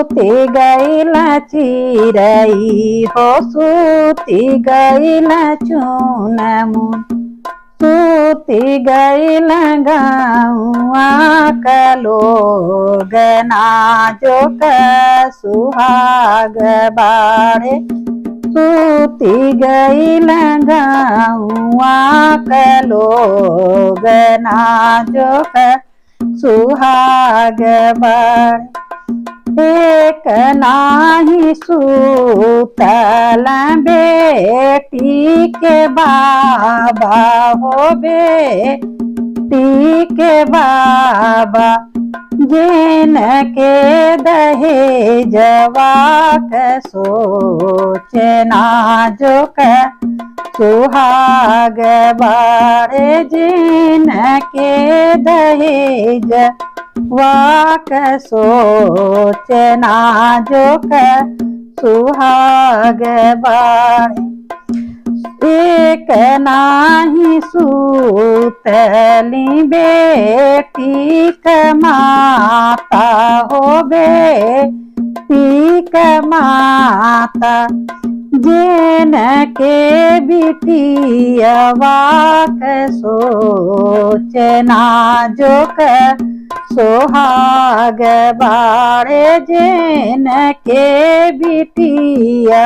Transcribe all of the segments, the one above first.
सूती गईल चिरई हो सूती गईल चुनमुन सूती गईल गौआ लोग नाजो सुहाग बाड़े सूती गईल गौआ लोग नाजो सुहाग बाड़े एक नाही सूतल बेटी के बाबा हो बेटी के बाबा जिन के दहेजवा सोचना जो सुहाग बाड़े जिन के दहेज वाक सोचना जो सुहाग बाड़े एक नाही सूतली बेटी क माता हो बेटी क माता जिन के बिटिया सोचना जो सुहाग बाड़े जिन के बिटिया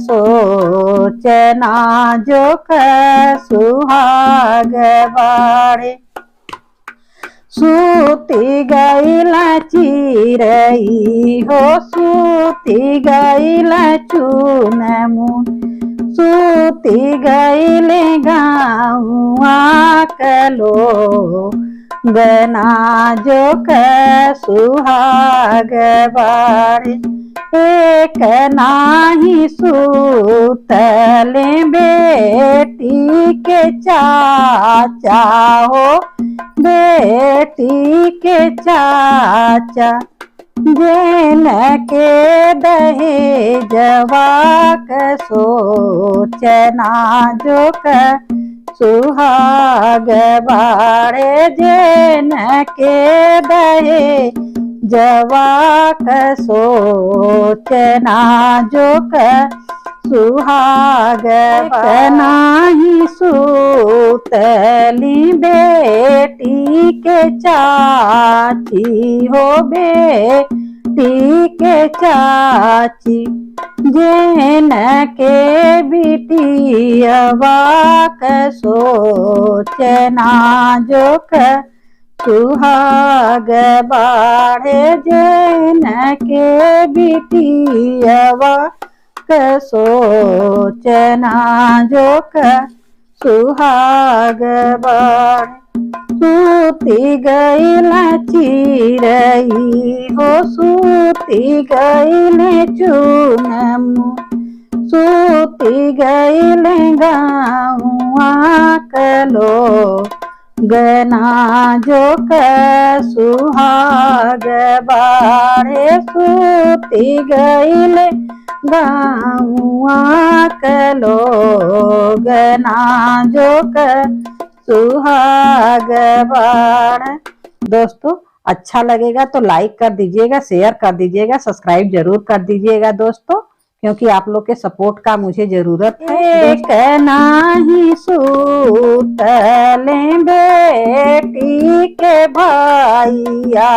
सोचना जो सुहाग बाड़े सूती गईल चिरई हो सूती गईल चुनमुन सूती गईल गौआ गना जो सुहाग बाड़े एक नाही सूतल बेटी के चाचा हो बेटी के चाचा जिन के दहेजवा सोचना जो सुहाग बाड़े जिन के दहेजवा सोचना जो सुहाग नाही सूतली बेटी के चाची हो बेटी के चाची जिन के बिटिया सोचना जो सुहाग बाड़े जिन के बिटिया सोचना जो सुहाग बाड़े सूती गईल चिरई हो सूती गईल चुनमुन सूती गईल गौआ गना जो सुहाग बाड़े सूती गईल गौआ गना जो सुहाग बाड़े। दोस्तों अच्छा लगेगा तो लाइक कर दीजिएगा, शेयर कर दीजिएगा, सब्सक्राइब जरूर कर दीजिएगा दोस्तों, क्योंकि आप लोग के सपोर्ट का मुझे जरूरत है। एक नाही सूतल बेटी के भैया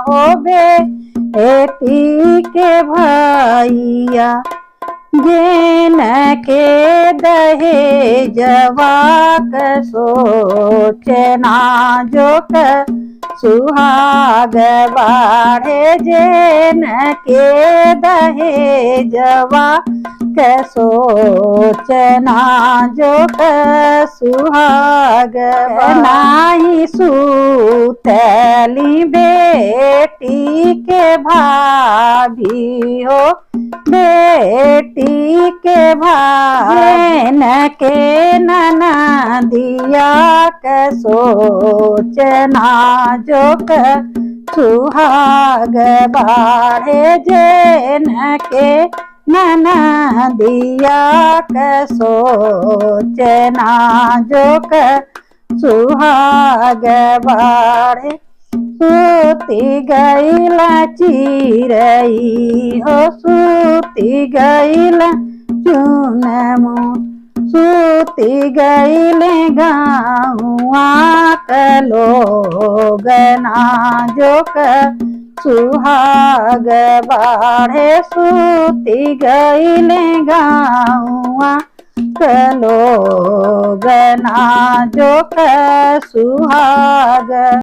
हो बेटी के भैया जिन के दहेजवा सोचना जो सुहाग बाड़े जिन के दहेजवा सोचना जो सुहाग नाही सूतली बेटी के भाभी हो बेटी के भाई के ननदिया सोचना जो सुहाग बाड़े जिन के ननदिया सोचना जो सुहाग बाड़े सूती गईला चिरई हो सूती गईला चुनमु सूती गईले गाँवा कलो गना जो सुहाग बाढ़े सूती गईले गाँवा कलो गना जो सुहाग।